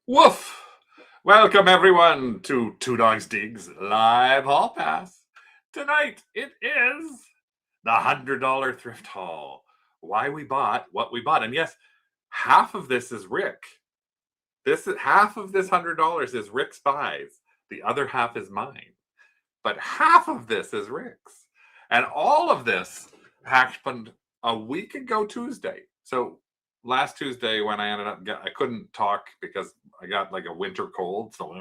Woof! Welcome everyone to Two Dogs Digs Live Hall Pass. Tonight it is the $100 thrift haul. Why we bought what we bought. And yes, half of this is Rick. Half of this $100 is Rick's buys. The other half is mine. But half of this is Rick's. And all of this happened a week ago Tuesday. So last Tuesday when I couldn't talk because I got like a winter cold, so I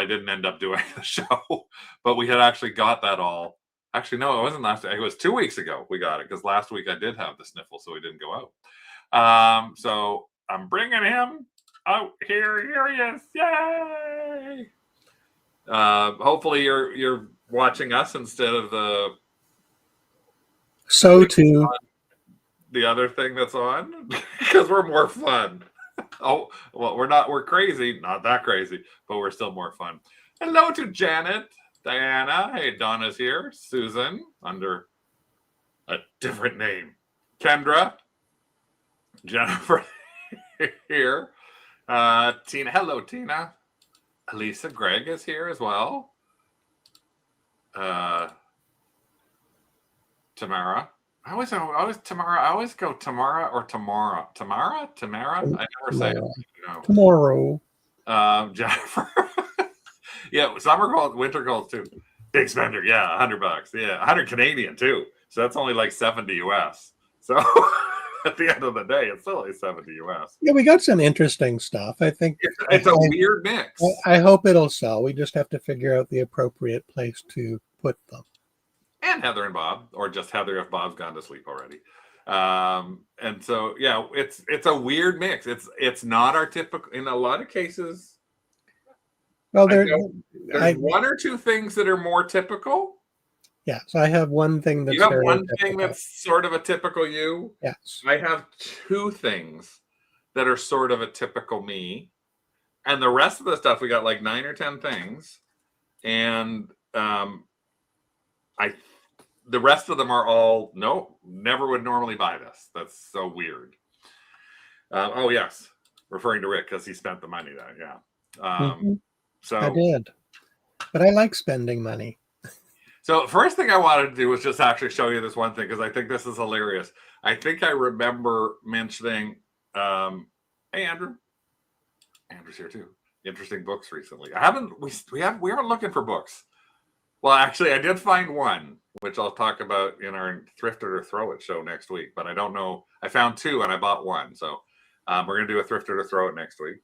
didn't end up doing the show. But we had actually got that all. Actually, no, it wasn't last week. It was 2 weeks ago we got it because last week I did have the sniffle, so we didn't go out. So I'm bringing him out here. Here he is! Yay! Hopefully you're watching us instead of the other thing that's on because we're more fun. Oh, well, we're crazy, not that crazy, but we're still more fun. Hello to Janet, Diana. Hey, Donna's here. Susan under a different name. Kendra, Jennifer here. Tina, hello Tina. Lisa, Greg is here as well. Tamara. I always Tamara. I always go Tamara or Tamara. Tamara? I never say it. No. Tomorrow. Jennifer. Yeah, summer calls, winter calls too. Big spender. Yeah, $100. Yeah, 100 Canadian too. So that's only like 70 US. So at the end of the day, it's still like 70 US. Yeah, we got some interesting stuff. I think it's a weird mix. I hope it'll sell. We just have to figure out the appropriate place to put them. And Heather and Bob, or just Heather if Bob's gone to sleep already. And so yeah, it's a weird mix. It's not our typical. In a lot of cases, well, there's one or two things that are more typical. Yeah, so I have one thing that's you have one thing that's sort of a typical you. Yes, I have two things that are sort of a typical me, and the rest of the stuff we got like 9 or 10 things, and the rest of them are all no, never would normally buy this. That's so weird. Oh yes, referring to Rick because he spent the money there. Yeah. So I did, but I like spending money. So first thing I wanted to do was just actually show you this one thing because I think this is hilarious. I think I remember mentioning, hey Andrew, Andrew's here too. Interesting books recently. We aren't looking for books. Well, actually, I did find one, which I'll talk about in our Thrift It or Throw It show next week. But I don't know. I found two and I bought one. So we're going to do a Thrift It or Throw It next week.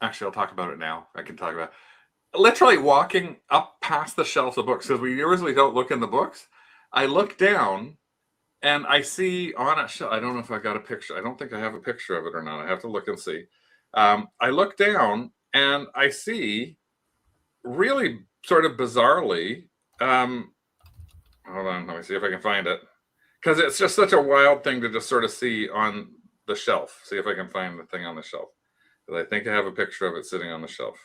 Actually, I'll talk about it now. I can talk about it. Literally walking up past the shelves of books, because we usually don't look in the books. I look down and I see on a shelf. I don't know if I got a picture. I don't think I have a picture of it or not. I have to look and see. I look down and I see really sort of bizarrely, hold on, let me see if I can find it. Because it's just such a wild thing to just sort of see on the shelf. See if I can find the thing on the shelf. Because I think I have a picture of it sitting on the shelf.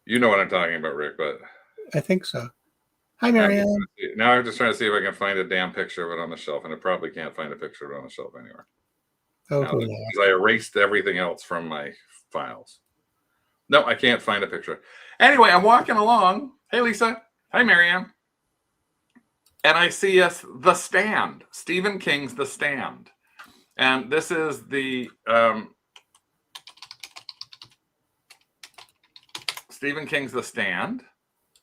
You know what I'm talking about, Rick, but... I think so. Hi, Marianne. Now I'm just trying to see if I can find a damn picture of it on the shelf, and I probably can't find a picture of it on the shelf anywhere. Oh, because I erased everything else from my files. No, I can't find a picture. Anyway, I'm walking along. Hey, Lisa. Hi, Marianne. And I see The Stand, Stephen King's The Stand. And this is the Stephen King's The Stand.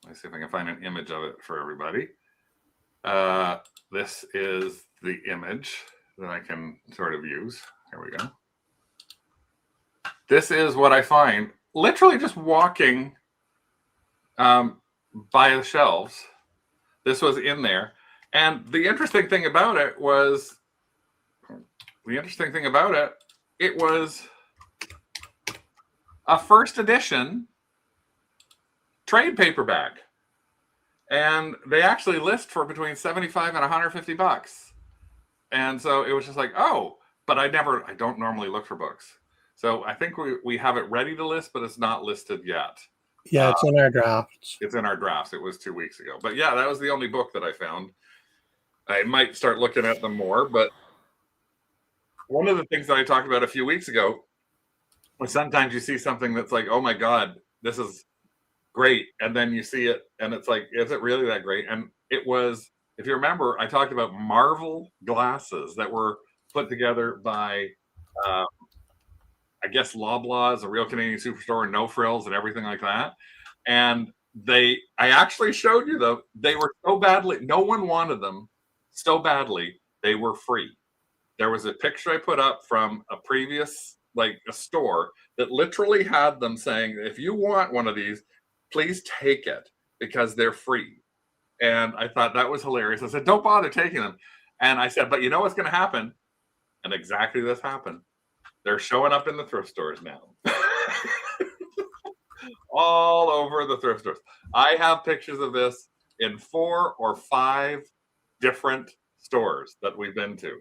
Let's see if I can find an image of it for everybody. This is the image that I can sort of use. Here we go. This is what I find literally just walking by the shelves. This was in there. And the interesting thing about it was, it was a first edition trade paperback. And they actually list for between $75 and $150. And so it was just like, oh, but I don't normally look for books. So I think we have it ready to list, but it's not listed yet. Yeah, it's in our drafts. It's in our drafts. It was 2 weeks ago. But yeah, that was the only book that I found. I might start looking at them more, but one of the things that I talked about a few weeks ago was sometimes you see something that's like, oh my God, this is great. And then you see it and it's like, is it really that great? And it was, if you remember, I talked about Marvel glasses that were put together by, uh, I guess, Loblaws, a Real Canadian Superstore, and No Frills and everything like that. And I actually showed you though, they were so badly, no one wanted them so badly, they were free. There was a picture I put up from a previous, like a store that literally had them saying, if you want one of these, please take it because they're free. And I thought that was hilarious. I said, don't bother taking them. And I said, but you know what's going to happen? And exactly this happened. They're showing up in the thrift stores now. All over the thrift stores. I have pictures of this in 4 or 5 different stores that we've been to.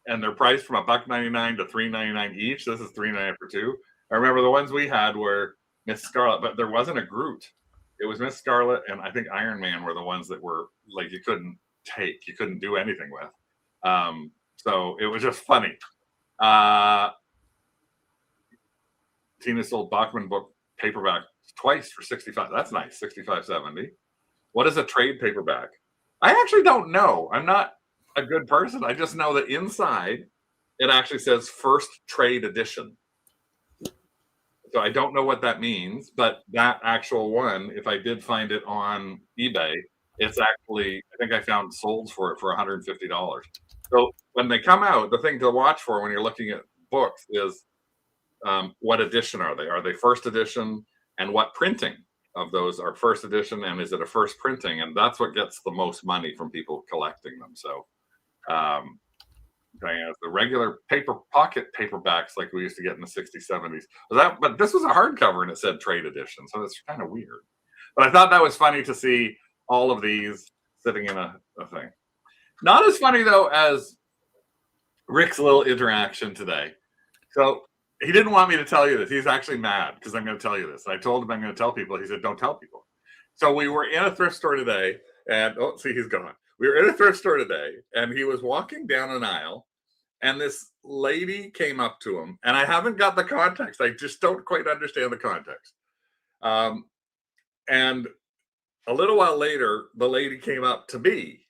And they're priced from $1.99 to $3.99 each. This is $3.99 for 2. I remember the ones we had were Miss Scarlet, but there wasn't a Groot. It was Miss Scarlet and I think Iron Man were the ones that were like you couldn't take, you couldn't do anything with. So it was just funny. Tina sold Bachman book paperback twice for 65. That's nice, 65.70. What is a trade paperback? I actually don't know. I'm not a good person. I just know that inside it actually says first trade edition. So I don't know what that means, but that actual one, if I did find it on eBay, it's actually, I think I found solds for it for $150. So when they come out, the thing to watch for when you're looking at books is what edition are they? Are they first edition? And what printing of those are first edition? And is it a first printing? And that's what gets the most money from people collecting them. So the regular paper pocket paperbacks like we used to get in the 60s, 70s. But this was a hardcover and it said trade edition. So it's kind of weird. But I thought that was funny to see all of these sitting in a thing. Not as funny, though, as Rick's little interaction today. So he didn't want me to tell you this. He's actually mad because I'm going to tell you this. I told him I'm going to tell people. He said, don't tell people. So we were in a thrift store today and, oh, see, he's gone. We were in a thrift store today and he was walking down an aisle and this lady came up to him and I haven't got the context. I just don't quite understand the context. And a little while later, the lady came up to me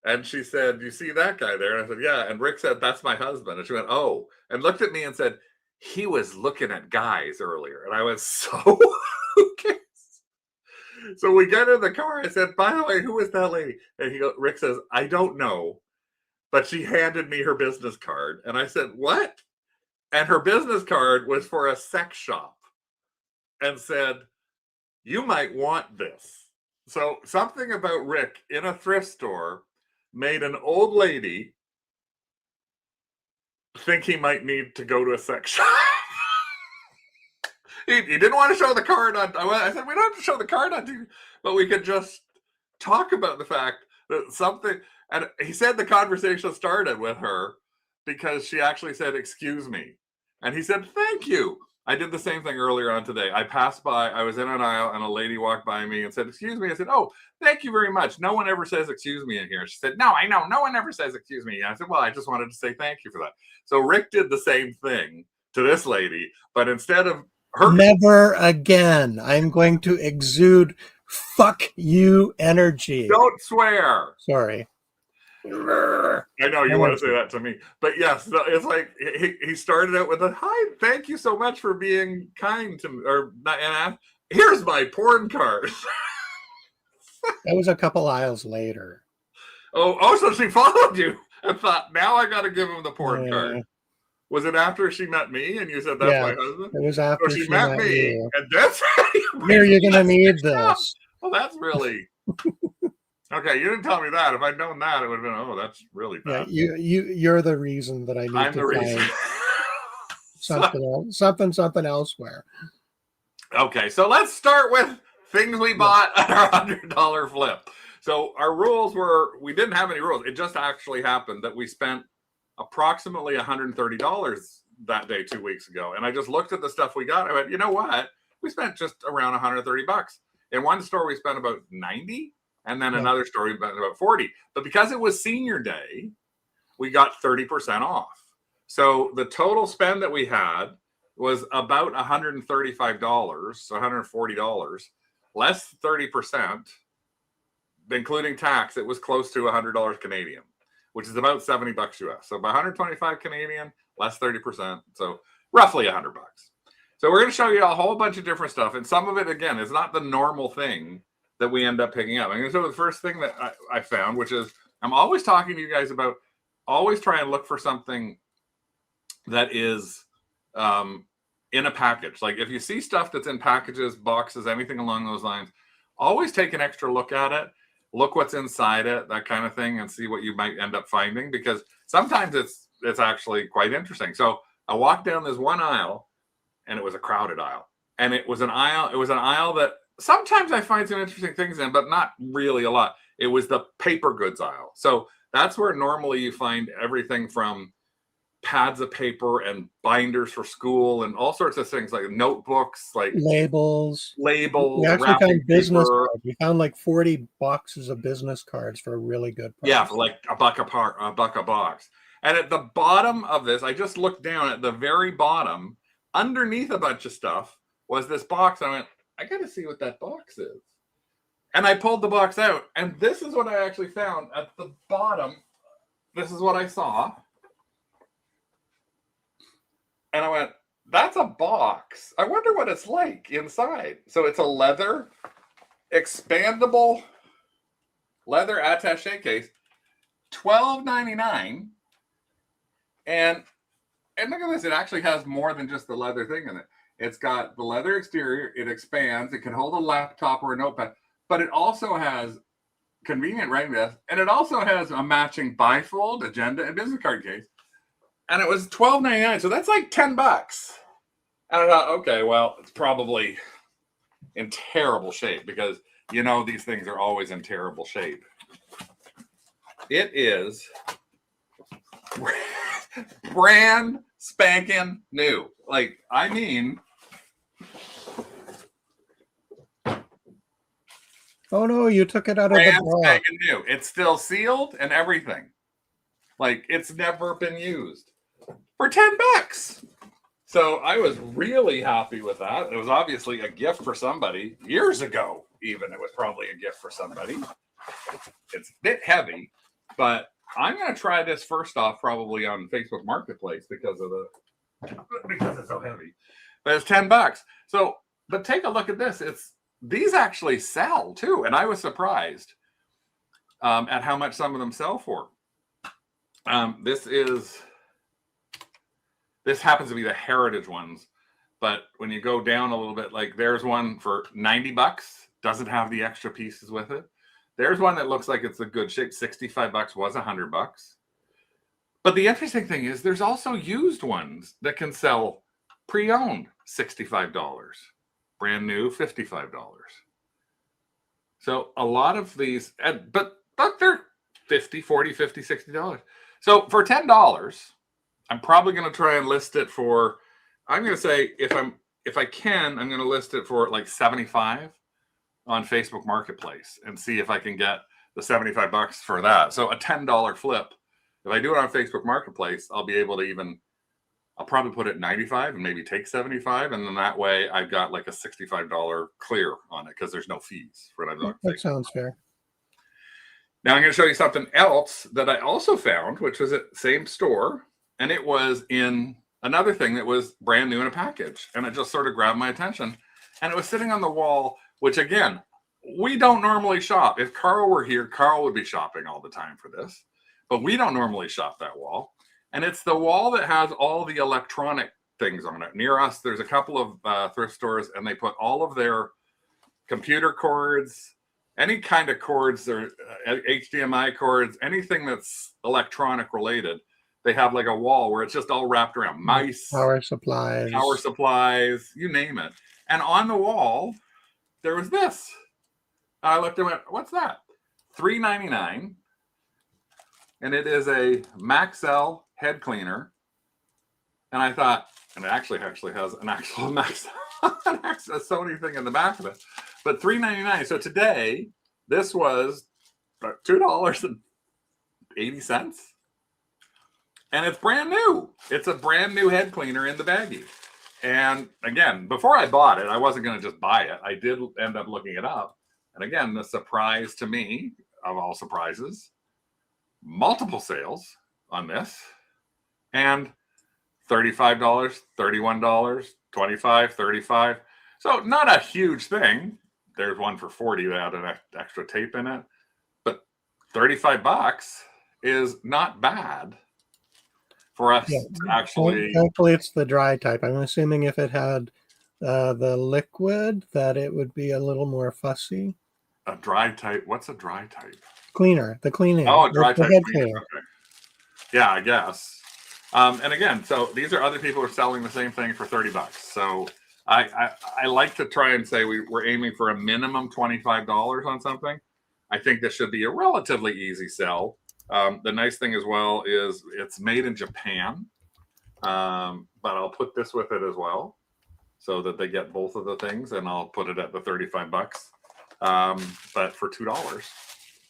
and she said, you see that guy there? And I said, yeah. And Rick said, that's my husband. And she went, oh, and looked at me and said, he was looking at guys earlier. And I went, so who cares? So we get in the car. I said, by the way, who is that lady? And Rick says, I don't know, but she handed me her business card. And I said, what? And her business card was for a sex shop and said, you might want this. So something about Rick in a thrift store made an old lady think he might need to go to a sex shop. He didn't want to show the card on. I said, we don't have to show the card on TV, but we could just talk about the fact that something, and he said the conversation started with her because she actually said, excuse me. And he said, thank you. I did the same thing earlier on today. I passed by, I was in an aisle and a lady walked by me and said, excuse me. I said, oh, thank you very much. No one ever says excuse me in here. She said, no, I know. No one ever says excuse me. And I said, well, I just wanted to say thank you for that. So Rick did the same thing to this lady, but instead of her. Never again. I'm going to exude fuck you energy. Don't swear. Sorry. I know you want to say that to me, but yes, it's like he started out with a hi, thank you so much for being kind to me, and here's my porn card. That was a couple aisles later. Oh, so she followed you and thought, now I got to give him the porn card. Was it after she met me and you said that's my husband? It was after she met me, you. and that's here you're gonna need this. Well, that's really. Okay, you didn't tell me that. If I'd known that, it would have been, oh, that's really bad. Yeah, you're the reason that I need to find something elsewhere. Okay, so let's start with things we bought at our $100 flip. So our rules were, we didn't have any rules. It just actually happened that we spent approximately $130 that day 2 weeks ago. And I just looked at the stuff we got. I went, you know what? We spent just around $130. In one store, we spent about 90. And then another store, we spent about 40. But because it was senior day, we got 30% off. So the total spend that we had was about $135, so $140, less 30%, including tax. It was close to $100 Canadian, which is about 70 bucks US. So by 125 Canadian, less 30%, so roughly $100. So we're going to show you a whole bunch of different stuff, and some of it, again, is not the normal thing that we end up picking up. I'm going to show the first thing that I found, which is I'm always talking to you guys about always try and look for something that is in a package. Like if you see stuff that's in packages, boxes, anything along those lines, always take an extra look at it, look what's inside it, that kind of thing, and see what you might end up finding, because sometimes it's actually quite interesting. So I walked down this one aisle, and it was a crowded aisle, and it was an aisle that sometimes I find some interesting things in, but not really a lot. It was the paper goods aisle. So that's where normally you find everything from pads of paper and binders for school and all sorts of things, like notebooks, like labels. We actually wrapping found business paper. cards. We found like 40 boxes of business cards for a really good price. Yeah, for like a buck a box. And at the bottom of this, I just looked down at the very bottom, underneath a bunch of stuff, was this box. I went, I got to see what that box is. And I pulled the box out, and this is what I actually found at the bottom. This is what I saw. And I went, that's a box. I wonder what it's like inside. So it's a leather, expandable leather attaché case, $12.99. And look at this. It actually has more than just the leather thing in it. It's got the leather exterior. It expands. It can hold a laptop or a notepad. But it also has convenient writing desk. And it also has a matching bifold, agenda, and business card case. And it was $12.99. So that's like $10. And I thought, okay, well, it's probably in terrible shape, because you know these things are always in terrible shape. It is brand spanking new. Like, I mean, oh no, you took it out of the brand box. spanking new. It's still sealed and everything. Like, it's never been used for $10. So I was really happy with that. It was obviously a gift for somebody years ago. Even it was probably a gift for somebody. It's a bit heavy, but I'm going to try this first off probably on Facebook Marketplace because it's so heavy. But it's $10. So, but take a look at this. These actually sell too, and I was surprised at how much some of them sell for. This happens to be the heritage ones, but when you go down a little bit, like there's one for $90, doesn't have the extra pieces with it. There's one that looks like it's a good shape, $65, was $100. But the interesting thing is there's also used ones that can sell pre-owned, $65, brand new, $55. So a lot of these, but they're $50, $40, $50, $60. So for $10, I'm probably going to try and list it for, I'm going to say, if I can, I'm going to list it for like 75 on Facebook Marketplace and see if I can get the $75 for that. So a $10 flip. If I do it on Facebook Marketplace, I'll be able to I'll probably put it 95 and maybe take 75. And then that way I've got like a $65 clear on it because there's no fees for it. That sounds fair. Now I'm going to show you something else that I also found, which was at the same store. And it was in another thing that was brand new in a package. And it just sort of grabbed my attention. And it was sitting on the wall, which again, we don't normally shop. If Carl were here, Carl would be shopping all the time for this. But we don't normally shop that wall. And it's the wall that has all the electronic things on it. Near us, there's a couple of thrift stores, and they put all of their computer cords, any kind of cords, or HDMI cords, anything that's electronic related. They have like a wall where it's just all wrapped around mice, power supplies, you name it. And on the wall, there was this. I looked and went, what's that? $3.99. And it is a Maxell head cleaner. And I thought, and it actually has an actual Maxell, a Sony thing in the back of it. But $3.99. So today, this was $2.80. and it's brand new. It's a brand new head cleaner in the baggie. And again, before I bought it, I wasn't going to just buy it. I did end up looking it up. And again, the surprise to me of all surprises, multiple sales on this, and $35, $31, $25, $35. So not a huge thing. There's one for $40 that had an extra tape in it, but $35 is not bad for us to actually. Thankfully, it's the dry type. I'm assuming if it had the liquid, that it would be a little more fussy. A dry type. What's a dry type? Cleaner. The cleaning. Oh, a dry type head cleaner. Okay. Yeah, I guess. And again, so these are other people who are selling the same thing for $30. So I like to try and say we're aiming for a minimum $25 on something. I think this should be a relatively easy sell. The nice thing as well is it's made in Japan, but I'll put this with it as well so that they get both of the things, and I'll put it at the $35. But for $2,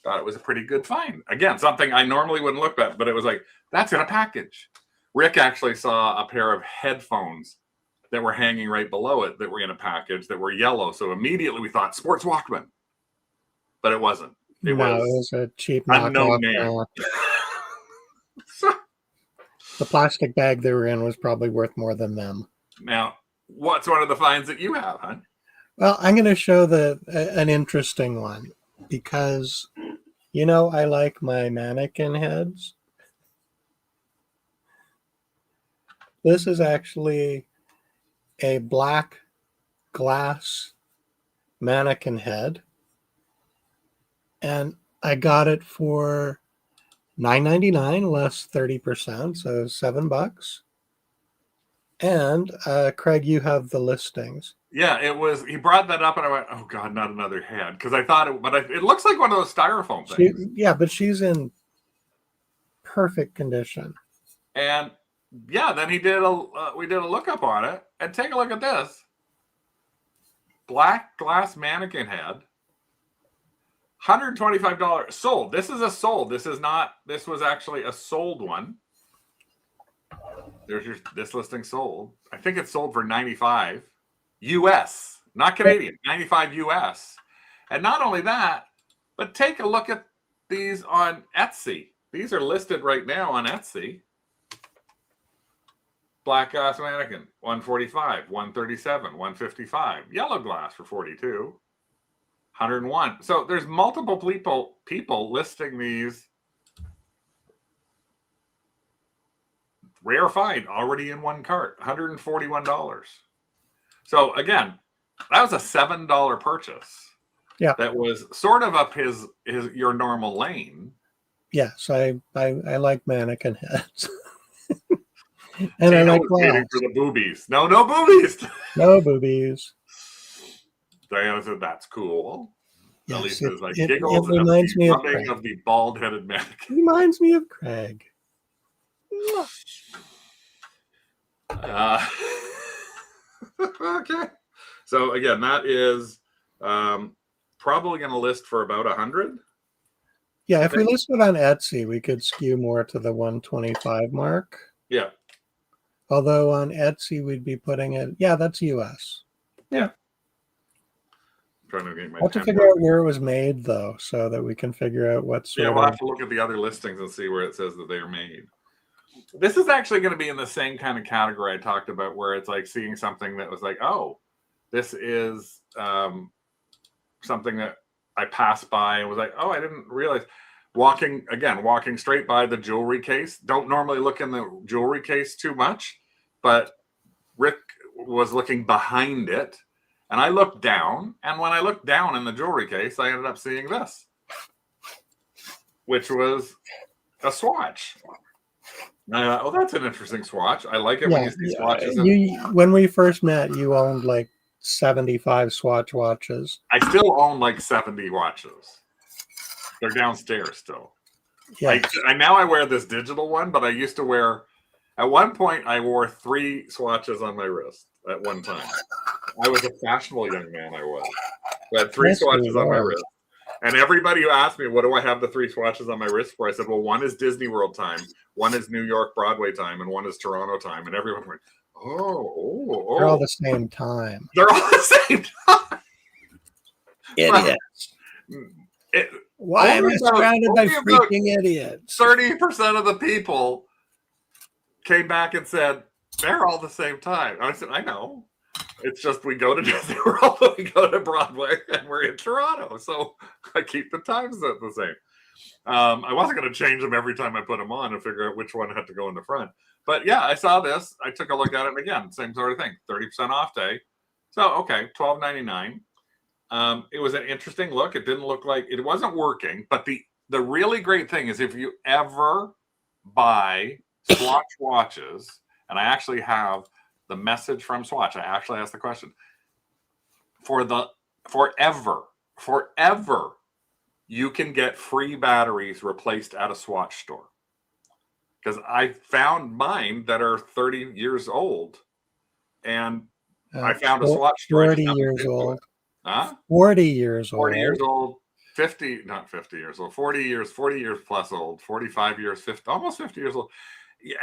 thought it was a pretty good find. Again, something I normally wouldn't look at, but it was like, that's in a package. Rick actually saw a pair of headphones that were hanging right below it that were in a package that were yellow. So immediately we thought sports Walkman, but it wasn't. It was a cheap unknown knockoff. name. The plastic bag they were in was probably worth more than them. Now, what's one of the finds that you have, huh? Well, I'm going to show an interesting one because, I like my mannequin heads. This is actually a black glass mannequin head. And I got it for $9.99 less 30%, so $7. And Craig, you have the listings. Yeah, it was. He brought that up, and I went, "Oh God, not another head!" Because I thought it looks like one of those styrofoam things. Yeah, but she's in perfect condition. And yeah, then we did a lookup on it, and take a look at this black glass mannequin head, $125 sold. This is a sold. This is not. This was actually a sold one. There's this listing sold. I think it's sold for $95 US, not Canadian. $95 US. And not only that, but take a look at these on Etsy. These are listed right now on Etsy. Black glass mannequin, $145, $137, $155. Yellow glass for $42, $101. So there's multiple people listing these. Rare find, already in one cart, $141. So again, that was a $7 purchase. Yeah, that was sort of up your normal lane. Yes, I like mannequin heads, and I like glass. For the boobies. No boobies. No boobies. Diana said that's cool. Yes, At least it it giggles. reminds me of Craig. Of the bald-headed mannequin. It reminds me of Craig. Okay. So again, that is probably going to list for about 100. Yeah, if we list it on Etsy, we could skew more to the 125 mark. Yeah. Although on Etsy, we'd be putting it. Yeah, that's US. Yeah. Trying to get my. I have to figure out where it was made, though, so that we can figure out what's. Yeah, we'll have to look at the other listings and see where it says that they're made. This is actually going to be in the same kind of category I talked about, where it's like seeing something that was like, oh, this is something that I passed by and was like, oh, I didn't realize. Walking straight by the jewelry case. Don't normally look in the jewelry case too much, but Rick was looking behind it, and I looked down, and when I looked down in the jewelry case, I ended up seeing this, which was a swatch. Oh, that's an interesting swatch. I like it when you see swatches. When we first met, you owned like 75 Swatch watches. I still own like 70 watches. They're downstairs still. Yes. I wear this digital one, but I used to wear, at one point, I wore 3 swatches on my wrist at one time. I was a fashionable young man, I was. I had 3 swatches on my wrist. And everybody who asked me, what do I have the 3 swatches on my wrist for? I said, well, one is Disney World time, one is New York Broadway time, and one is Toronto time. And everyone went, oh. They're all the same time. They're all the same time. Idiots. Why am I surrounded by freaking idiots? 30% of the people came back and said, they're all the same time. I said, I know. It's just we go to Disney World, we go to Broadway, and we're in Toronto. So I keep the times the same. I wasn't going to change them every time I put them on and figure out which one had to go in the front. But yeah, I saw this. I took a look at it, and again, same sort of thing. 30% off day. So, okay, $12.99. It was an interesting look. It didn't look like it wasn't working. But the really great thing is if you ever buy Swatch watches, and I actually have the message from Swatch. I actually asked the question. Forever, you can get free batteries replaced at a Swatch store. Because I found mine that are 30 years old. And I found a Swatch store. 40 years old. Huh? 40 years old. 40 years old. 50, not 50 years old. 40 years plus old. 45 years, 50, almost 50 years old.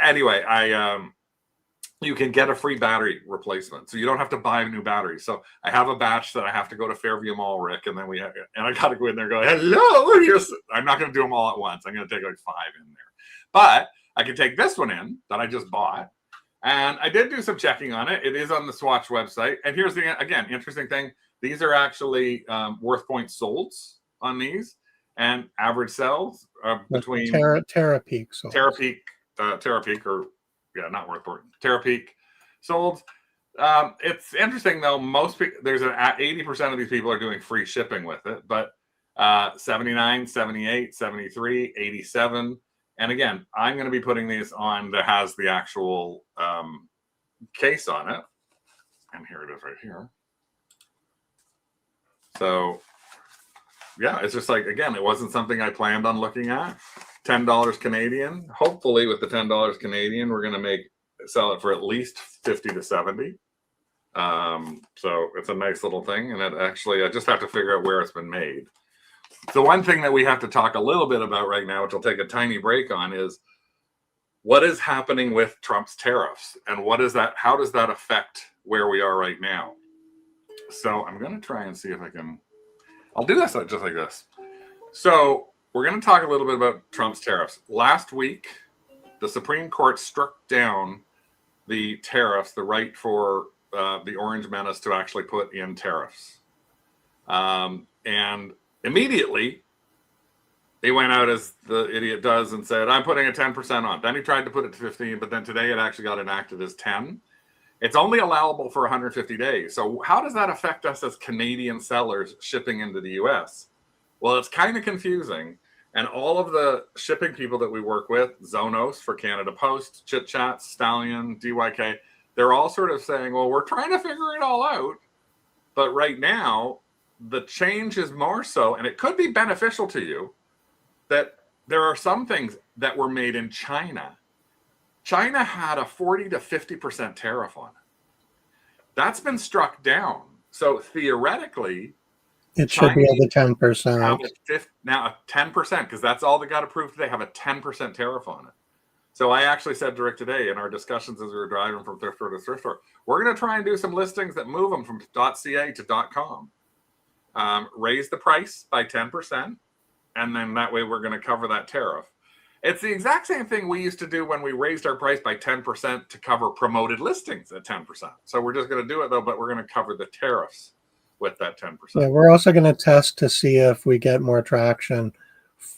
Anyway, you can get a free battery replacement, so you don't have to buy a new battery. So I have a batch that I have to go to Fairview Mall, Rick, and then I got to go in there and go, hello. I'm not going to do them all at once. I'm going to take like 5 in there, but I can take this one in that I just bought, and I did do some checking on it. It is on the Swatch website, and here's the again interesting thing: these are actually worth points sold on these, and average sales between Terapeak sold. Terapeak or. Yeah, not worth it. Terapeak sold. It's interesting though. Most people, there's 80% of these people are doing free shipping with it, but 79, 78, 73, 87. And again, I'm going to be putting these on that has the actual case on it. And here it is right here. So yeah, it's just like, again, it wasn't something I planned on looking at. $10 Canadian. Hopefully with the $10 Canadian, we're going to sell it for at least 50 to 70. So it's a nice little thing. And it actually, I just have to figure out where it's been made. The one thing that we have to talk a little bit about right now, which I'll take a tiny break on, is what is happening with Trump's tariffs and how does that affect where we are right now? So I'm going to try and see if I'll do this just like this. So we're going to talk a little bit about Trump's tariffs. Last week, the Supreme Court struck down the tariffs, the right for the Orange Menace to actually put in tariffs. And immediately, he went out as the idiot does and said, I'm putting a 10% on. Then he tried to put it to 15, but then today it actually got enacted as 10. It's only allowable for 150 days. So how does that affect us as Canadian sellers shipping into the U.S.? Well, it's kind of confusing. And all of the shipping people that we work with, Zonos for Canada Post, Chit Chat, Stallion, DYK, they're all sort of saying, well, we're trying to figure it all out. But right now, the change is more so, and it could be beneficial to you, that there are some things that were made in China. China had a 40 to 50% tariff on it. That's been struck down. So theoretically, it should be at the 10%. Now a 10%, because that's all they got approved today, have a 10% tariff on it. So I actually said to Rick today in our discussions as we were driving from thrift store to thrift store, we're going to try and do some listings that move them from .ca to .com. Raise the price by 10%, and then that way we're going to cover that tariff. It's the exact same thing we used to do when we raised our price by 10% to cover promoted listings at 10%. So we're just going to do it though, but we're going to cover the tariffs with that 10%. Yeah, we're also going to test to see if we get more traction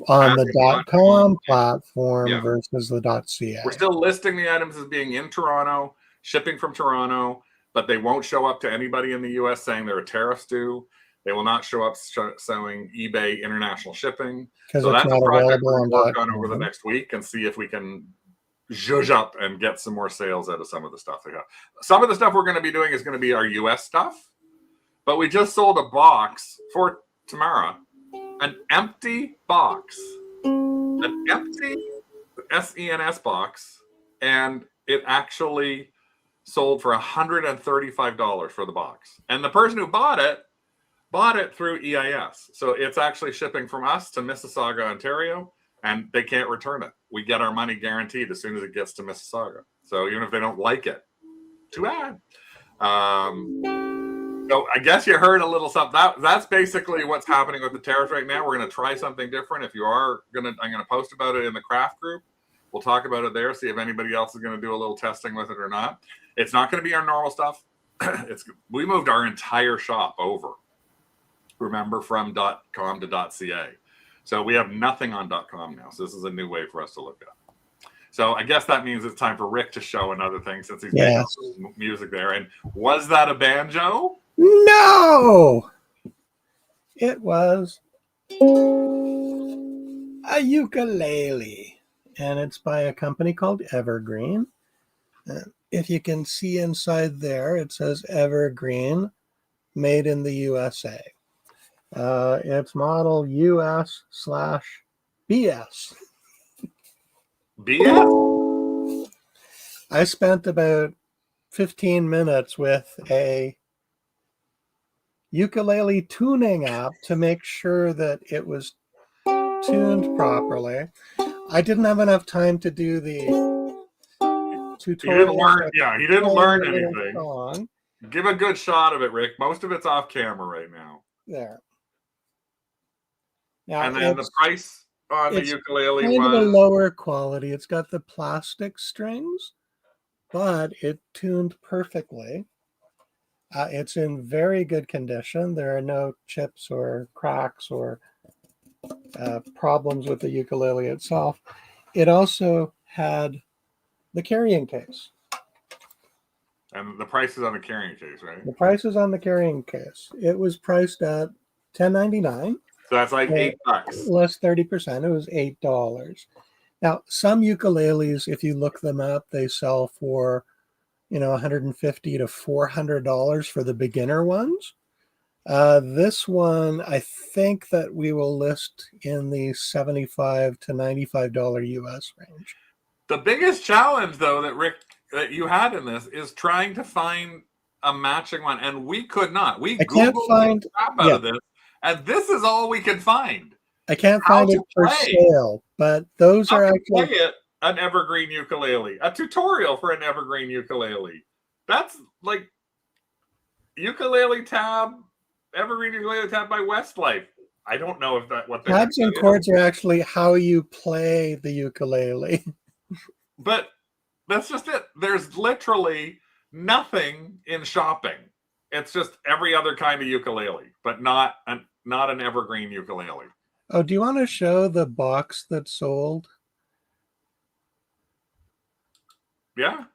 on the .com platform versus the .ca. We're still listing the items as being in Toronto, shipping from Toronto, but they won't show up to anybody in the U.S. saying there are tariffs due. They will not show up showing eBay international shipping. So that's a project we're going to work on over the next week and see if we can zhuzh up and get some more sales out of some of the stuff they have. Some of the stuff we're going to be doing is going to be our U.S. stuff, but we just sold a box for Tamara, an empty box, an empty SENS box, and it actually sold for $135 for the box. And the person who bought it bought it through EIS. So it's actually shipping from us to Mississauga, Ontario, and they can't return it. We get our money guaranteed as soon as it gets to Mississauga. So even if they don't like it, too bad. So I guess you heard a little something. That's basically what's happening with the tariffs right now. We're going to try something different. If you are I'm going to post about it in the craft group. We'll talk about it there, see if anybody else is going to do a little testing with it or not. It's not going to be our normal stuff. We moved our entire shop over, remember, from .com to .ca. So we have nothing on .com now. So this is a new way for us to look at. So I guess that means it's time for Rick to show another thing since he's making music there. And was that a banjo? No! It was a ukulele. And it's by a company called Evergreen. If you can see inside there, it says Evergreen, made in the USA. It's model US/BS. BS? I spent about 15 minutes with a ukulele tuning app to make sure that it was tuned properly. I didn't have enough time to do the tutorial. He didn't learn anything. Song. Give a good shot of it, Rick. Most of it's off camera right now. There. Now, and then the price on the ukulele kind of a lower quality. It's got the plastic strings, but it tuned perfectly. It's in very good condition. There are no chips or cracks or problems with the ukulele itself. It also had the carrying case. And the price is on the carrying case, right? The price is on the carrying case. It was priced at $10.99. So that's like $8. Less 30%. It was $8. Now, some ukuleles, if you look them up, they sell for, $150 to $400 for the beginner ones. This one, I think that we will list in the $75 to $95 US range. The biggest challenge, though, that you had in this is trying to find a matching one, and we could not. We Googled the crap out of this, and this is all we could find. I can't find it for sale, but those are actually an evergreen ukulele, a tutorial for an evergreen ukulele. That's like ukulele tab, evergreen ukulele tab by Westlife. I don't know if what the tabs and chords are actually how you play the ukulele. But that's just it. There's literally nothing in shopping. It's just every other kind of ukulele, but not an evergreen ukulele. Oh, do you want to show the box that sold? Yeah.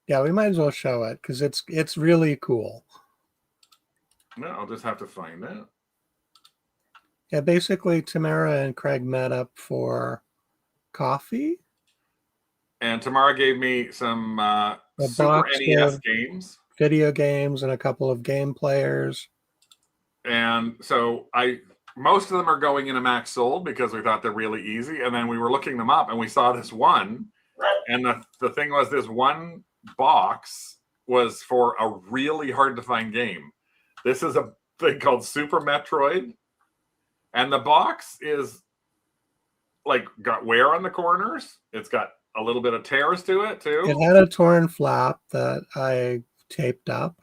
Yeah, we might as well show it because it's really cool. No, I'll just have to find it. Yeah, basically Tamara and Craig met up for coffee. And Tamara gave me some Super NES games. Video games and a couple of game players. And so most of them are going into Max Sold because we thought they're really easy. And then we were looking them up and we saw this one. And the thing was, this one box was for a really hard to find game. This is a thing called Super Metroid. And the box is got wear on the corners. It's got a little bit of tears to it too. It had a torn flap that I taped up.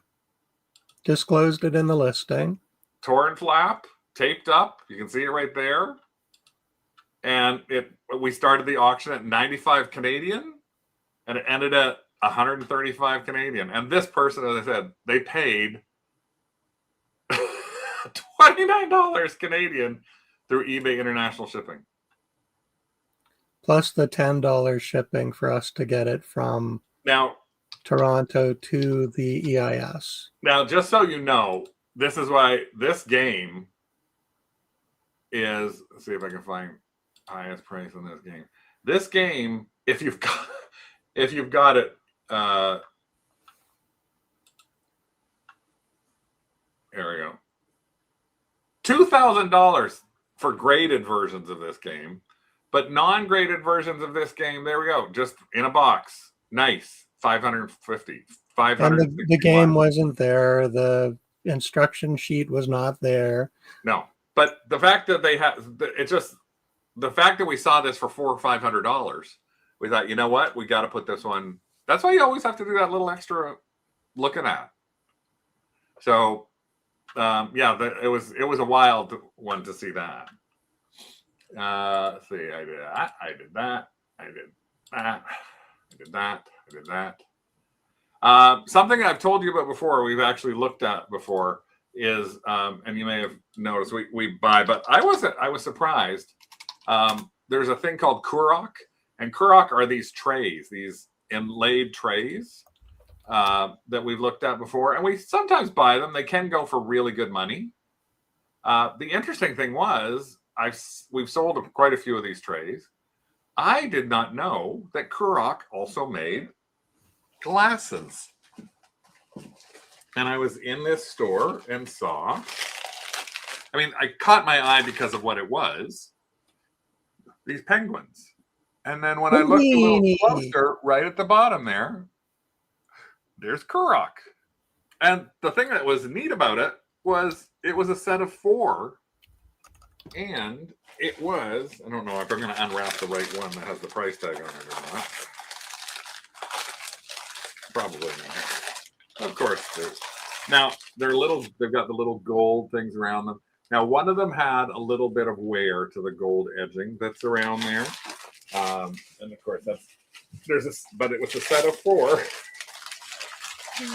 Disclosed it in the listing. Torn flap, taped up. You can see it right there. And we started the auction at 95 Canadian and it ended at 135 Canadian. And this person, as I said, they paid $29 Canadian through eBay International Shipping. Plus the $10 shipping for us to get it from Toronto to the EIS. Now, just so you know, this is why this game is. Let's see if I can find highest price on this game. This game, if you've got it, here we go. $2,000 for graded versions of this game. But non-graded versions of this game, there we go, just in a box. Nice. $550. And the game wasn't there. The instruction sheet was not there. No, but the fact that they have, it's just the fact that we saw this for $400 or $500, we thought, you know what, we got to put this one. That's why you always have to do that little extra looking at. So, yeah, it was a wild one to see that. Let's see, I did that, I did that, I did that, I did that, I did that. Something I've told you about before, we've actually looked at before, is and you may have noticed we buy, but I was surprised. There's a thing called Kurok, and Kurok are these trays, these inlaid trays that we've looked at before, and we sometimes buy them. They can go for really good money. The interesting thing was we've sold quite a few of these trays. I did not know that Kurok also made glasses. And I was in this store and saw, I mean, I caught my eye because of what it was, these penguins. And then when I looked a little closer, right at the bottom there's Kurok. And the thing that was neat about it was a set of 4. And it was, I don't know if I'm going to unwrap the right one that has the price tag on it or not. Probably not. Of course, now they've got the little gold things around them. Now, one of them had a little bit of wear to the gold edging that's around there. And of course, but it was a set of 4.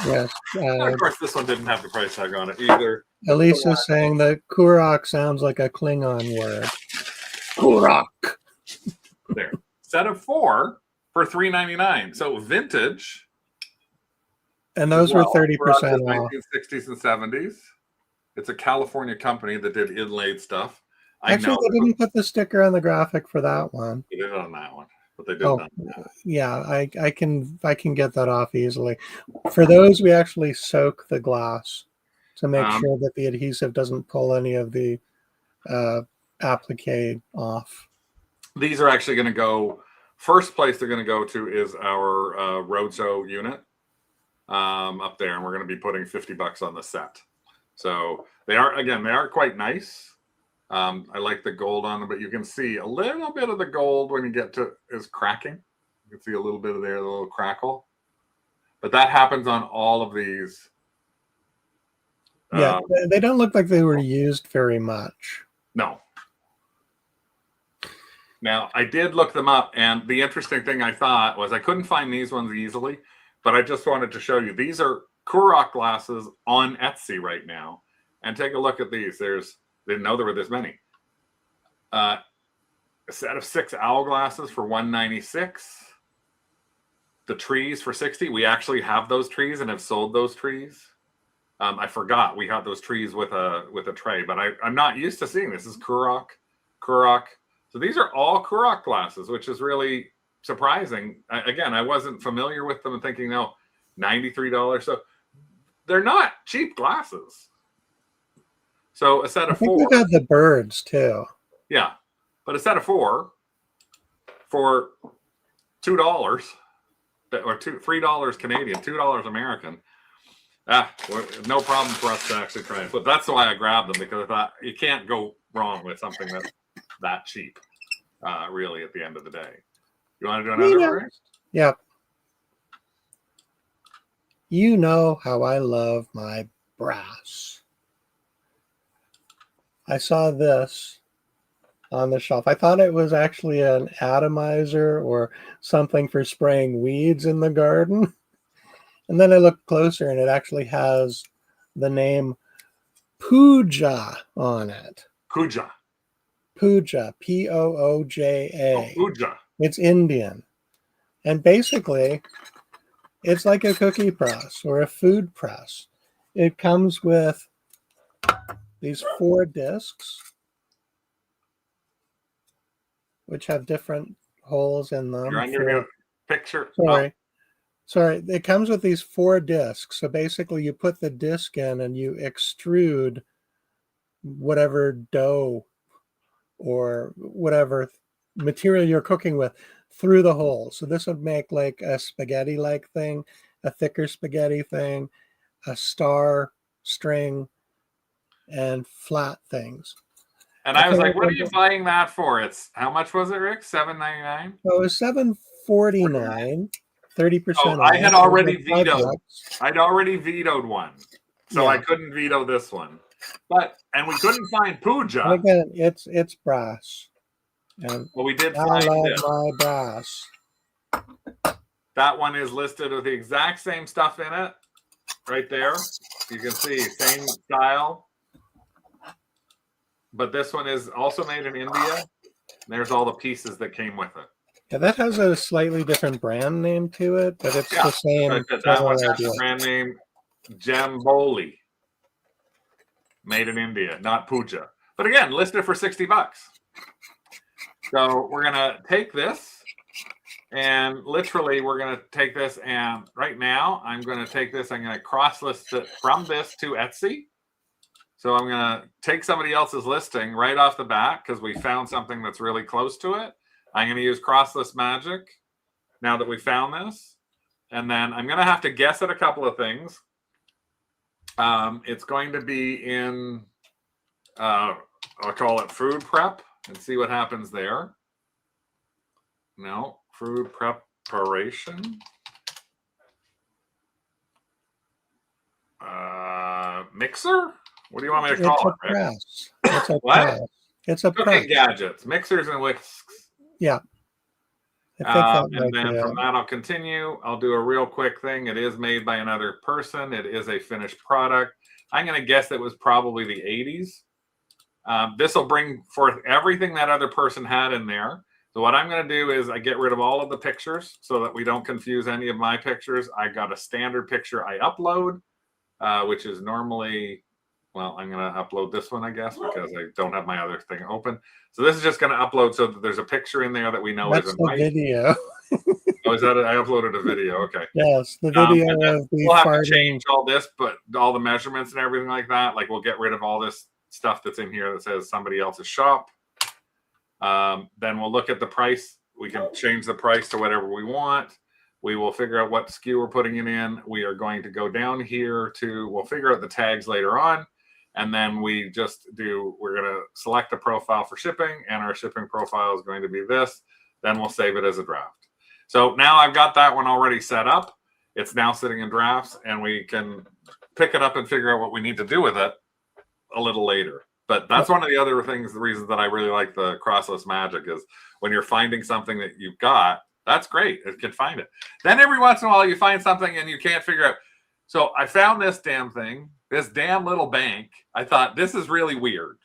Yes. And of course, this one didn't have the price tag on it either. Elise is saying that Kurok sounds like a Klingon word. Kurok. There. Set of 4 for $3.99. So vintage. And those were 30% off. 1960s and 70s. It's a California company that did inlaid stuff. Actually, they didn't put the sticker on the graphic for that one. They did on that one, but they did on that. Yeah, I can get that off easily. For those, we actually soak the glass to make sure that the adhesive doesn't pull any of the applique off. These are actually going to go. First place they're going to go to is our roadshow unit up there, and we're going to be putting $50 on the set. So they are quite nice. I like the gold on them, but you can see a little bit of the gold when you get to is cracking. You can see a little bit of there, the little crackle. But that happens on all of these. Yeah, they don't look like they were used very much. No. Now, I did look them up, and the interesting thing I thought was I couldn't find these ones easily, but I just wanted to show you. These are Kurok glasses on Etsy right now. And take a look at these. Didn't know there were this many. A set of 6 owl glasses for $196. The trees for $60. We actually have those trees and have sold those trees. I forgot we had those trees with a tray, but I'm not used to seeing this. This is Kurok. So these are all Kurok glasses, which is really surprising. Again, I wasn't familiar with them and thinking, no, $93. So they're not cheap glasses. So a set of 4. We got the birds too. Yeah, but a set of 4 for $2 or $3 Canadian, $2 American. No problem for us to actually try and flip. That's why I grabbed them, because I thought you can't go wrong with something that's that cheap. Really, at the end of the day, you want to do another? Right? Yep. You know how I love my brass. I saw this on the shelf. I thought it was actually an atomizer or something for spraying weeds in the garden. And then I looked closer, and it actually has the name Pooja on it. Pooja, Pooja. Oh, Pooja. It's Indian. And basically, it's like a cookie press or a food press. It comes with these 4 discs, which have different holes in them. You're under your picture. Sorry. It comes with these 4 discs. So basically, you put the disc in and you extrude whatever dough or whatever material you're cooking with through the hole. So this would make like a spaghetti-like thing, a thicker spaghetti thing, a star string and flat things. And I was like, what are you buying that for? It's how much was it, Rick? $7.99? So it was $7.49, 30% Oh, off. I had already vetoed. I'd already vetoed one. So I couldn't veto this one. And we couldn't find Puja. And again, it's brass. And well, we did I find love this. my brass. That one is listed with the exact same stuff in it. Right there. You can see same style. But this one is also made in India. There's all the pieces that came with it. Yeah, that has a slightly different brand name to it, but it's the same. That one has the brand name Jamboli. Made in India, not Puja. But again, listed for $60. So we're going to take this, and literally we're going to take this, and right now I'm going to take this, I'm going to cross-list it from this to Etsy. So I'm going to take somebody else's listing right off the bat because we found something that's really close to it. I'm going to use Crossless Magic now that we found this. And then I'm going to have to guess at a couple of things. It's going to be in, I'll call it food prep and see what happens there. No, food preparation. Mixer? What do you want me to call it? Press. It's a what? press. It's a cooking gadgets, mixers and whisks. Yeah. And then from that, I'll continue. I'll do a real quick thing. It is made by another person. It is a finished product. I'm going to guess it was probably the 80s. This will bring forth everything that other person had in there. So what I'm going to do is I get rid of all of the pictures so that we don't confuse any of my pictures. I got a standard picture I upload, which is normally... Well, I'm going to upload this one, I guess, because I don't have my other thing open. So this is just going to upload so that there's a picture in there that we know isn't right. That's the video. Oh, is that it? I uploaded a video. Okay. Yes, the video of the we'll have to change all this, but all the measurements and everything like that. Like we'll get rid of all this stuff that's in here that says somebody else's shop. Then we'll look at the price. We can change the price to whatever we want. We will figure out what SKU we're putting it in. We are going to go down here we'll figure out the tags later on. And then we're going to select a profile for shipping, and our shipping profile is going to be this. Then we'll save it as a draft. So now I've got that one already set up. It's now sitting in drafts, and we can pick it up and figure out what we need to do with it a little later. But that's one of the other things, the reasons that I really like the Crossless Magic is when you're finding something that you've got, that's great. It can find it. Then every once in a while you find something and you can't figure out. So I found this damn thing, this damn little bank. I thought, this is really weird.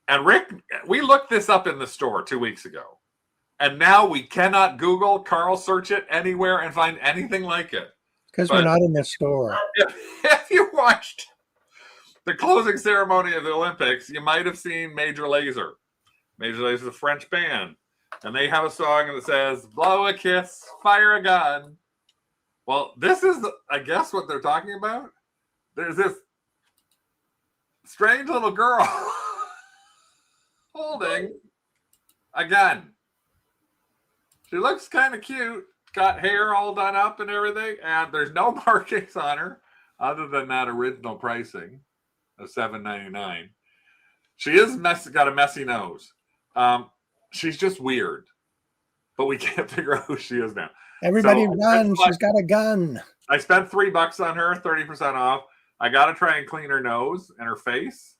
And Rick, we looked this up in the store 2 weeks ago. And now we cannot Google, Carl, search it anywhere and find anything like it. Because we're not in the store. If you watched the closing ceremony of the Olympics, you might have seen Major Lazer. Major Lazer is a French band. And they have a song that says, blow a kiss, fire a gun. Well, this is, I guess, what they're talking about. There's this strange little girl holding a gun. She looks kind of cute. Got hair all done up and everything. And there's no markings on her other than that original pricing of $7.99. She is got a messy nose. She's just weird. But we can't figure out who she is now. Everybody run. She's got a gun. I spent $3 on her, 30% off. I got to try and clean her nose and her face.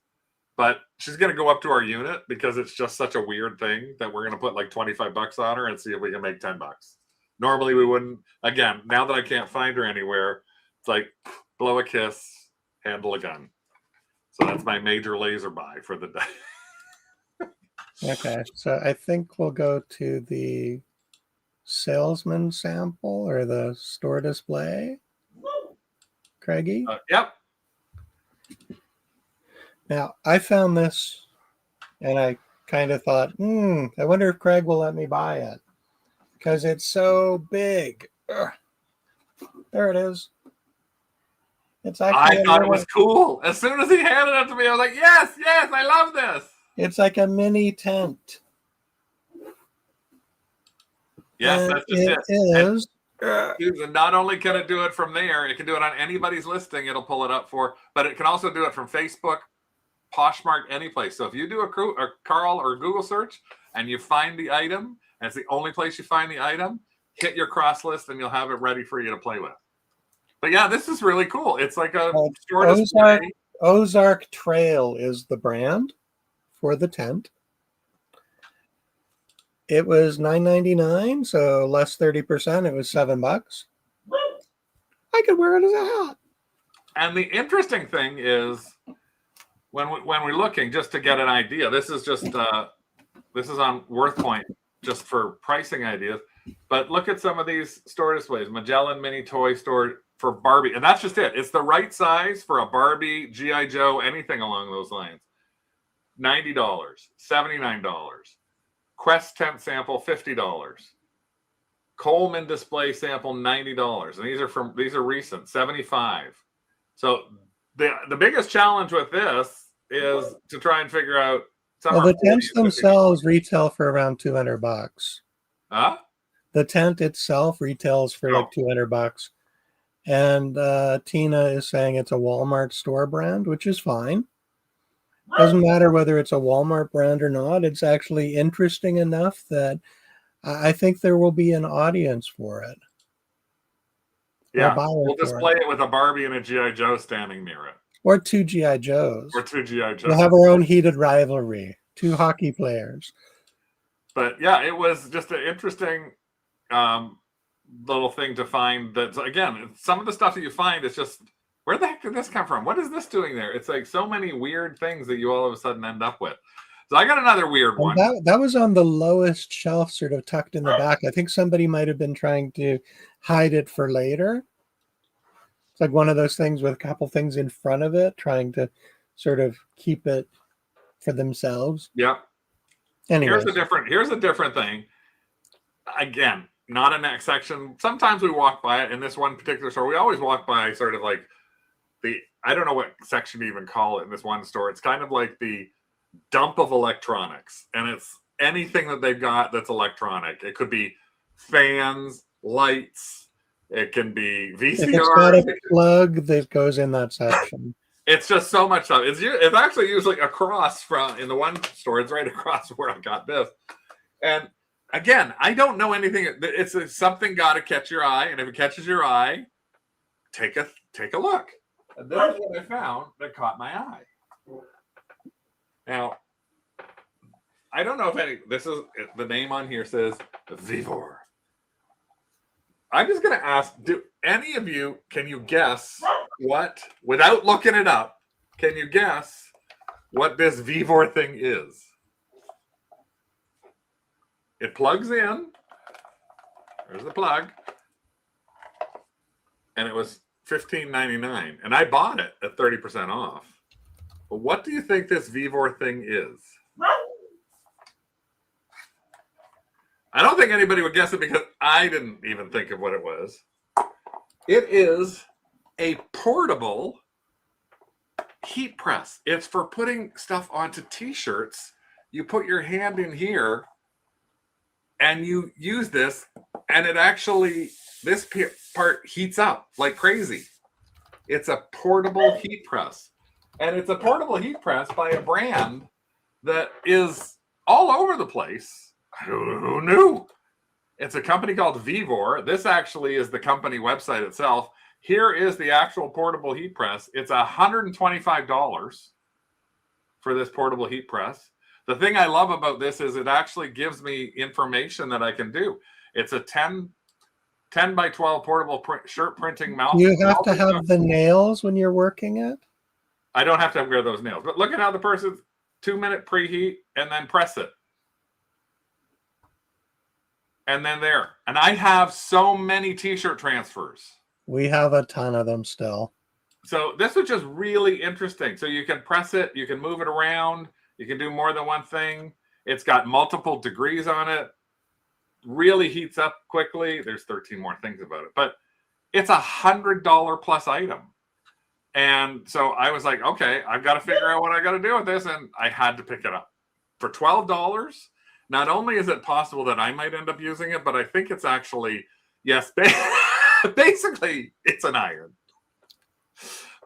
But she's going to go up to our unit because it's just such a weird thing that we're going to put like $25 on her and see if we can make $10. Normally we wouldn't. Again, now that I can't find her anywhere, it's like blow a kiss, handle a gun. So that's my Major Lazer buy for the day. Okay, so I think we'll go to the salesman sample or the store display. Craigie? Yep. Now, I found this and I kind of thought, I wonder if Craig will let me buy it because it's so big. Ugh. There it is. It's actually I thought it was cool. As soon as he handed it to me, I was like, yes, I love this. It's like a mini tent. Yes, that's just it is And not only can it do it from there, it can do it on anybody's listing. It'll pull it up for, but it can also do it from Facebook, Poshmark, any place. So if you do a Carl or Google search and you find the item, and it's the only place you find the item, hit your cross list and you'll have it ready for you to play with. But yeah, this is really cool. It's like a store display. Ozark Trail is the brand for the tent. It was $9.99, so less 30%. It was $7. I could wear it as a hat. And the interesting thing is, when we're looking, just to get an idea, this is on WorthPoint just for pricing ideas. But look at some of these store displays. Magellan Mini Toy Store for Barbie, and that's just it. It's the right size for a Barbie, G.I. Joe, anything along those lines. $90, $79. Quest tent sample, $50. Coleman display sample, $90. And these are recent, $75. So the biggest challenge with this is to try and figure out. Well, the tents themselves retail for around $200. Huh? The tent itself retails for like $200. And Tina is saying it's a Walmart store brand, which is fine. Doesn't matter whether it's a Walmart brand or not. It's actually interesting enough that I think there will be an audience for it. Yeah, we'll display it with a Barbie and a G.I. Joe standing near it. Or two G.I. Joes. We'll have our own heated rivalry. Two hockey players. But yeah, it was just an interesting little thing to find. That, again, some of the stuff that you find is just, where the heck did this come from? What is this doing there? It's like so many weird things that you all of a sudden end up with. So I got another weird one. That was on the lowest shelf, sort of tucked in the back. I think somebody might have been trying to hide it for later. It's like one of those things with a couple things in front of it, trying to sort of keep it for themselves. Yeah. Anyways. Here's a different thing. Again, not a next section. Sometimes we walk by it. In this one particular store, we always walk by sort of like I don't know what section to even call it in this one store. It's kind of like the dump of electronics, and it's anything that they've got that's electronic. It could be fans, lights. It can be VCR. If it's got a plug that goes in that section. It's just so much stuff. It's actually usually across from, in the one store, it's right across where I got this. And again, I don't know anything. It's something got to catch your eye, and if it catches your eye, take a look. And this is what I found that caught my eye. Now, I don't know if this is, the name on here says Vivor. I'm just going to ask, do any of you, can you guess what, without looking it up, can you guess what this Vivor thing is? It plugs in. There's the plug. And it was $15.99. And I bought it at 30% off. But what do you think this Vivor thing is? I don't think anybody would guess it because I didn't even think of what it was. It is a portable heat press. It's for putting stuff onto t-shirts. You put your hand in here and you use this, and it actually, this part heats up like crazy. It's a portable heat press. And it's a portable heat press by a brand that is all over the place. Who knew? It's a company called Vivor. This actually is the company website itself. Here is the actual portable heat press. It's $125 for this portable heat press. The thing I love about this is it actually gives me information that I can do. It's a 10 by 12 portable shirt printing mouth. You have to have the nails when you're working it? I don't have to wear those nails. But look at how the person's 2-minute preheat and then press it. And then there. And I have so many t-shirt transfers. We have a ton of them still. So this was just really interesting. So you can press it, you can move it around, you can do more than one thing. It's got multiple degrees on it. Really heats up quickly. There's 13 more things about it. But it's $100 plus item. And so I was like, okay, I've got to figure out what I got to do with this. And I had to pick it up. For $12, not only is it possible that I might end up using it, but I think it's actually Yes, basically it's an iron.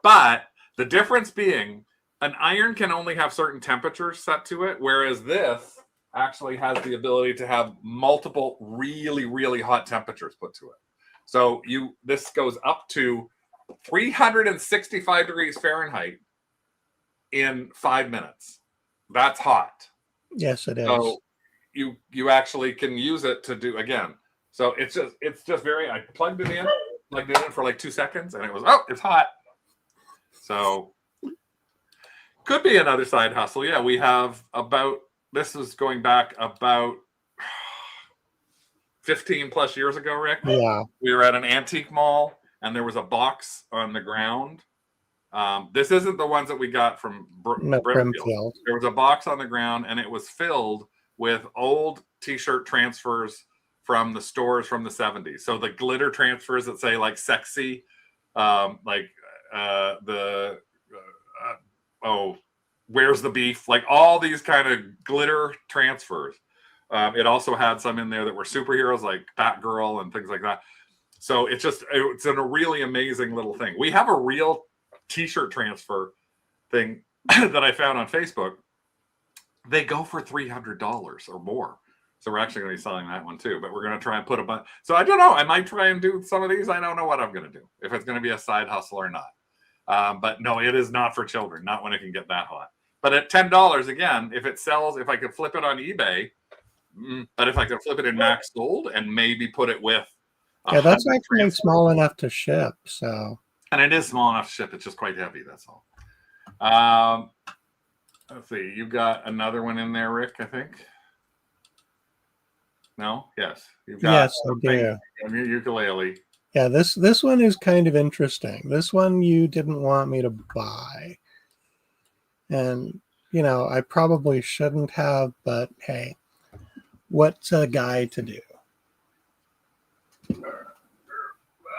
But the difference being an iron can only have certain temperatures set to it, whereas this actually has the ability to have multiple really, really hot temperatures put to it. So this goes up to 365 degrees Fahrenheit in 5 minutes. That's hot. Yes, it is. So you actually can use it to do again. So it's just very. I plugged it in for like 2 seconds, and it was it's hot. So could be another side hustle. Yeah, we have about. This is going back about 15 plus years ago, Rick. Yeah. We were at an antique mall, and there was a box on the ground. This isn't the ones that we got from Brimfield. There was a box on the ground, and it was filled with old T-shirt transfers from the stores from the 70s. So the glitter transfers that say like sexy, where's the beef? Like all these kind of glitter transfers. It also had some in there that were superheroes like Batgirl and things like that. So it's a really amazing little thing. We have a real T-shirt transfer thing that I found on Facebook. They go for $300 or more. So we're actually going to be selling that one too. But we're going to try and put a bunch. So I don't know. I might try and do some of these. I don't know what I'm going to do, if it's going to be a side hustle or not. But no, it is not for children. Not when it can get that hot. But at $10, again, if it sells, if I could flip it on eBay, but if I could flip it in Max Sold and maybe put it with. Yeah, that's actually small enough to ship. So. And it is small enough to ship. It's just quite heavy. That's all. Let's see. You've got another one in there, Rick, I think. No? Yes. You've got yes, I do. Your ukulele. Yeah, this one is kind of interesting. This one you didn't want me to buy. And, I probably shouldn't have, but hey, what's a guy to do?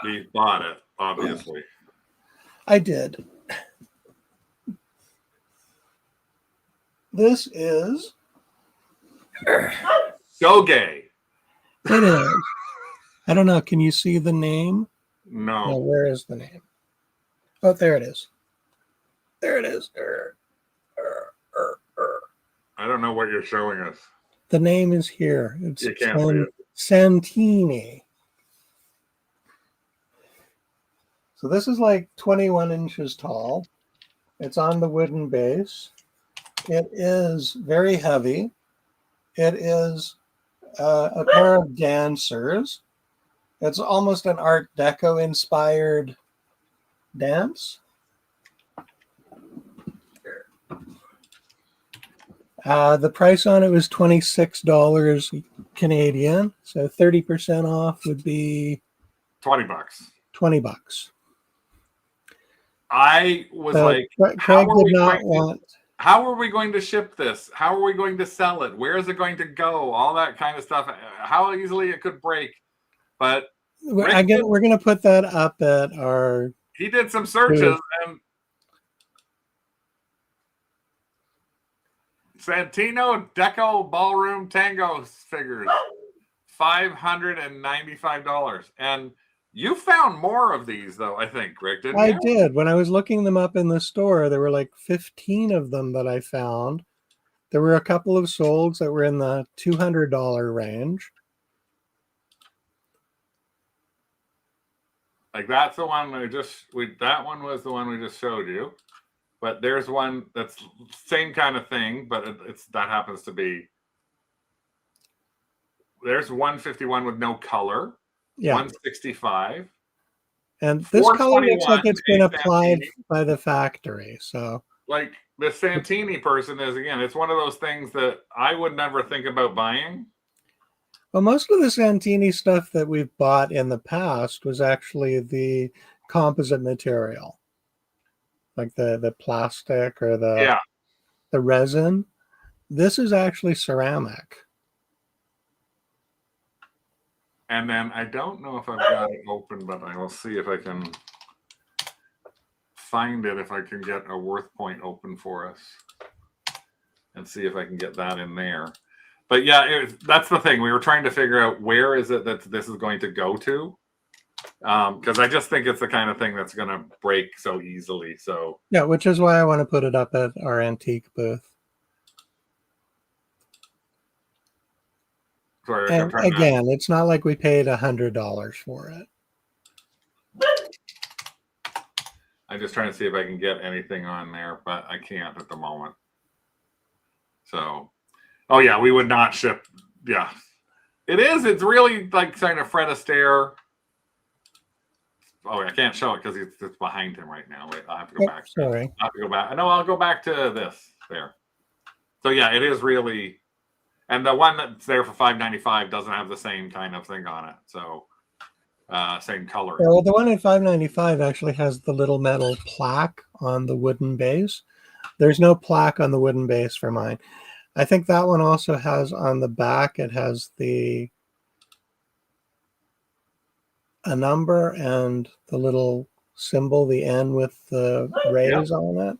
He bought it, obviously. I did. This is so gay. It is. I don't know. Can you see the name? No. Where is the name? Oh, there it is. There it is. I don't know what you're showing us. The name is here. It's you can't see it. Santini. So this is like 21 inches tall. It's on the wooden base. It is very heavy. It is a pair of dancers. It's almost an Art Deco inspired dance. The price on it was $26 Canadian. So 30% off would be $20. $20. I was like, Craig did not want. How are we going to ship this? How are we going to sell it? Where is it going to go? All that kind of stuff. How easily it could break. But we're going to put that up at our. He did some searches and Santino Deco Ballroom Tango figures, $595. And you found more of these, though, I think, Rick, didn't you? I did. When I was looking them up in the store, there were like 15 of them that I found. There were a couple of solds that were in the $200 range. Like that's the one that one was the one we just showed you. But there's one that's same kind of thing, but that happens to be. There's 151 with no color. Yeah. 165. And this color looks like it's been applied by the factory. So like the Santini person is, again, it's one of those things that I would never think about buying. Well, most of the Santini stuff that we've bought in the past was actually the composite material. Like the plastic or the resin. This is actually ceramic. And then I don't know if I've got it open, but I will see if I can find it, if I can get a Worth Point open for us and see if I can get that in there. But yeah, that's the thing. We were trying to figure out where is it that this is going to go to, because I just think it's the kind of thing that's going to break so easily. So Yeah, which is why I want to put it up at our antique booth. sorry, I'm And trying to. again, it's not like we paid $100 for it. I'm just trying to see if I can get anything on there, but I can't at the moment. So, oh yeah, we would not ship. Yeah, it is. It's really like kind of Fred Astaire. Oh, I can't show it because it's behind him right now. Wait, I'll have to go Oh, back. sorry. I'll have to go back. No, I'll go back to this there. So yeah, it is really, and the one that's there for $5.95 doesn't have the same kind of thing on it. So same color. Yeah, well, the one at $5.95 actually has the little metal plaque on the wooden base. There's no plaque on the wooden base for mine. I think that one also has on the back, it has a number and the little symbol, the N with the rays on it.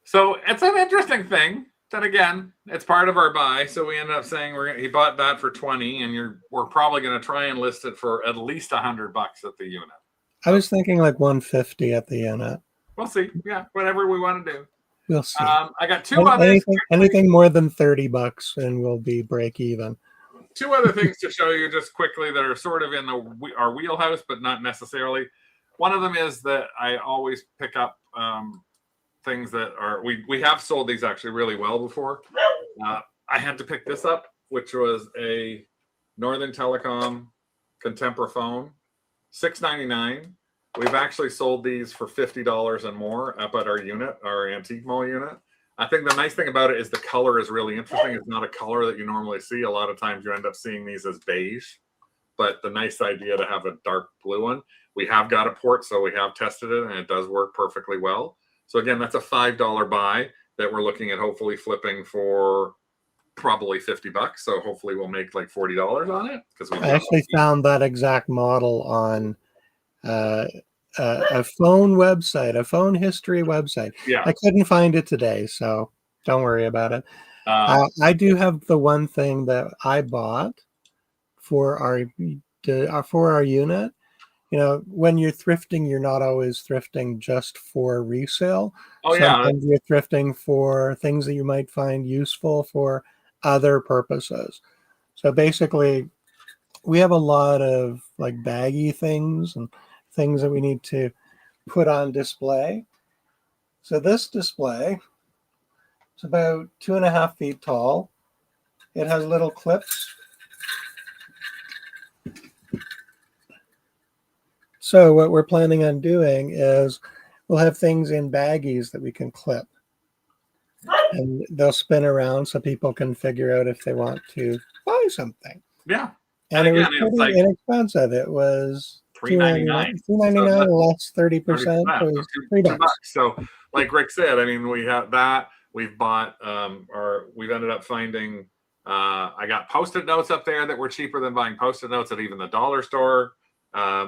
So it's an interesting thing. Then again, it's part of our buy. So we ended up saying he bought that for 20, and we're probably going to try and list it for at least $100 at the unit. I was thinking like 150 at the unit. We'll see. Yeah, whatever we want to do. We'll see. I got two others. Anything more than $30 and we'll be break even. Two other things to show you just quickly that are sort of in our wheelhouse, but not necessarily. One of them is that I always pick up things that are we have sold these actually really well before. I had to pick this up, which was a Northern Telecom Contempor phone, $6.99. We've actually sold these for $50 and more up at our antique mall unit. I think the nice thing about it is the color is really interesting. It's not a color that you normally see. A lot of times you end up seeing these as beige, but the nice idea to have a dark blue one. We have got a port, so we have tested it, and it does work perfectly well. So again, that's a $5 buy that we're looking at hopefully flipping for probably $50. So hopefully we'll make like $40 on it. Because I actually found that exact model on a phone website, a phone history website. Yeah. I couldn't find it today, so don't worry about it. I do have the one thing that I bought for our unit. You know, when you're thrifting, you're not always thrifting just for resale. Oh, Sometimes you're thrifting for things that you might find useful for other purposes. So basically, we have a lot of like baggy things and things that we need to put on display. So this display is about 2.5 feet tall. It has little clips. So what we're planning on doing is we'll have things in baggies that we can clip. And they'll spin around so people can figure out if they want to buy something. Yeah. And it was pretty inexpensive. It was $3.99. $2.99 less 30%. So it was $3. So like Rick said, I mean, we have that. We've bought we've ended up finding I got Post-it notes up there that were cheaper than buying Post-it notes at even the dollar store.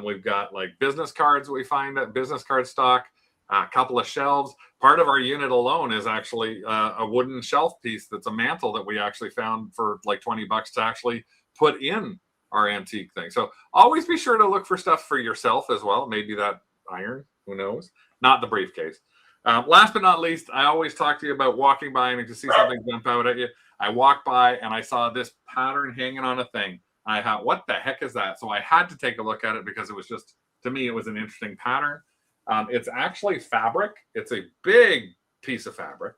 We've got like business cards we find at business card stock, a couple of shelves. Part of our unit alone is actually a wooden shelf piece that's a mantle that we actually found for like $20 to actually put in our antique thing. So always be sure to look for stuff for yourself as well. Maybe that iron, who knows? Not the briefcase. Last but not least, I always talk to you about walking by and if you see something jump out at you. I walked by and I saw this pattern hanging on a thing. I thought, what the heck is that? So I had to take a look at it because it was just, to me, it was an interesting pattern. It's actually fabric. It's a big piece of fabric.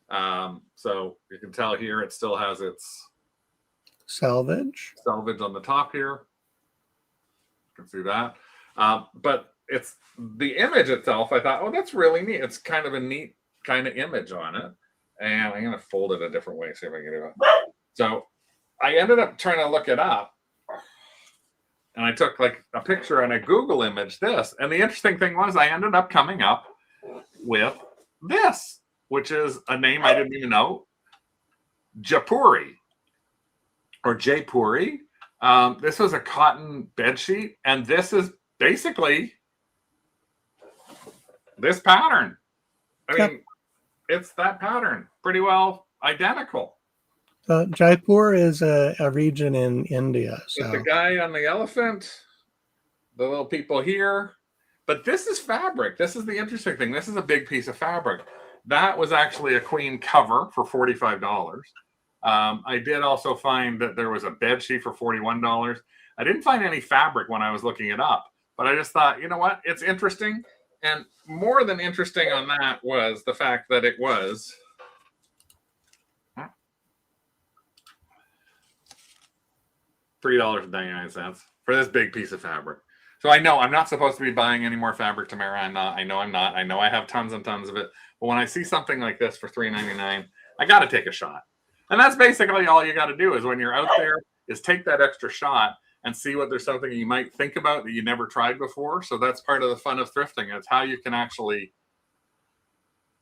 So you can tell here it still has its salvage on the top here. You can see that. But it's the image itself. I thought, oh, that's really neat. It's kind of a neat kind of image on it. And I'm going to fold it a different way, see if I can do it. So I ended up trying to look it up. And I took like a picture and a Google image this. And the interesting thing was I ended up coming up with this, which is a name I didn't even know. Japuri or Jaipuri. This was a cotton bed sheet. And this is basically this pattern. I mean, it's that pattern. Pretty well identical. So Jaipur is a region in India. With the So guy on the elephant, the little people here. But this is fabric. This is the interesting thing. This is a big piece of fabric. That was actually a queen cover for $45. I did also find that there was a bed sheet for $41. I didn't find any fabric when I was looking it up, but I just thought, you know what? It's interesting. And more than interesting on that was the fact that it was $3.99 for this big piece of fabric. So I know I'm not supposed to be buying any more fabric, Tamara. I'm not. I know I'm not. I know I have tons and tons of it. But when I see something like this for $3.99, I got to take a shot. And that's basically all you got to do is when you're out there is take that extra shot and see what there's something you might think about that you never tried before. So that's part of the fun of thrifting. It's how you can actually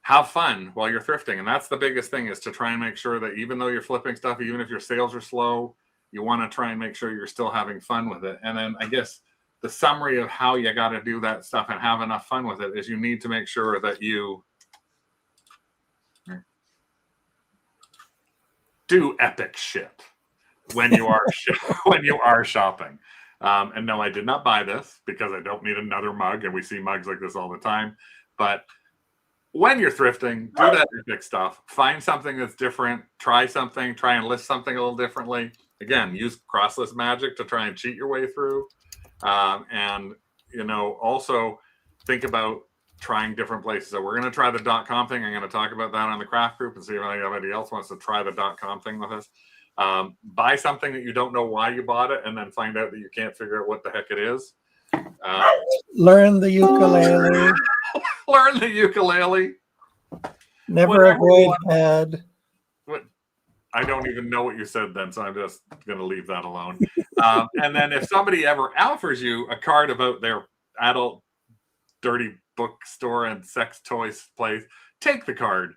have fun while you're thrifting. And that's the biggest thing, is to try and make sure that even though you're flipping stuff, even if your sales are slow, you want to try and make sure you're still having fun with it. And then I guess the summary of how you got to do that stuff and have enough fun with it is you need to make sure that you do epic shit when you are when you are shopping. And no, I did not buy this because I don't need another mug, and we see mugs like this all the time. But when you're thrifting, do that epic stuff. Find something that's different. Try something. Try and list something a little differently. Again, use crosslist magic to try and cheat your way through. And, you know, also think about trying different places. So we're going to try the .com thing. I'm going to talk about that on the craft group and see if anybody else wants to try the .com thing with us. Buy something that you don't know why you bought it, and then find out that you can't figure out what the heck it is. learn the ukulele. Learn the ukulele. Never avoid head. I don't even know what you said then, so I'm just going to leave that alone. And then if somebody ever offers you a card about their adult dirty bookstore and sex toys place, take the card.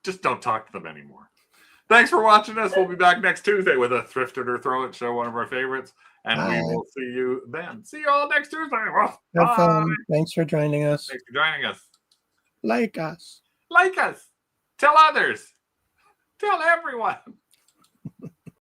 Just don't talk to them anymore. Thanks for watching us. We'll be back next Tuesday with a Thrift It or Throw It show, one of our favorites. And we will see you then. See you all next Tuesday. Have fun. Thanks for joining us. Thanks for joining us. Like us. Like us. Tell others. Tell everyone.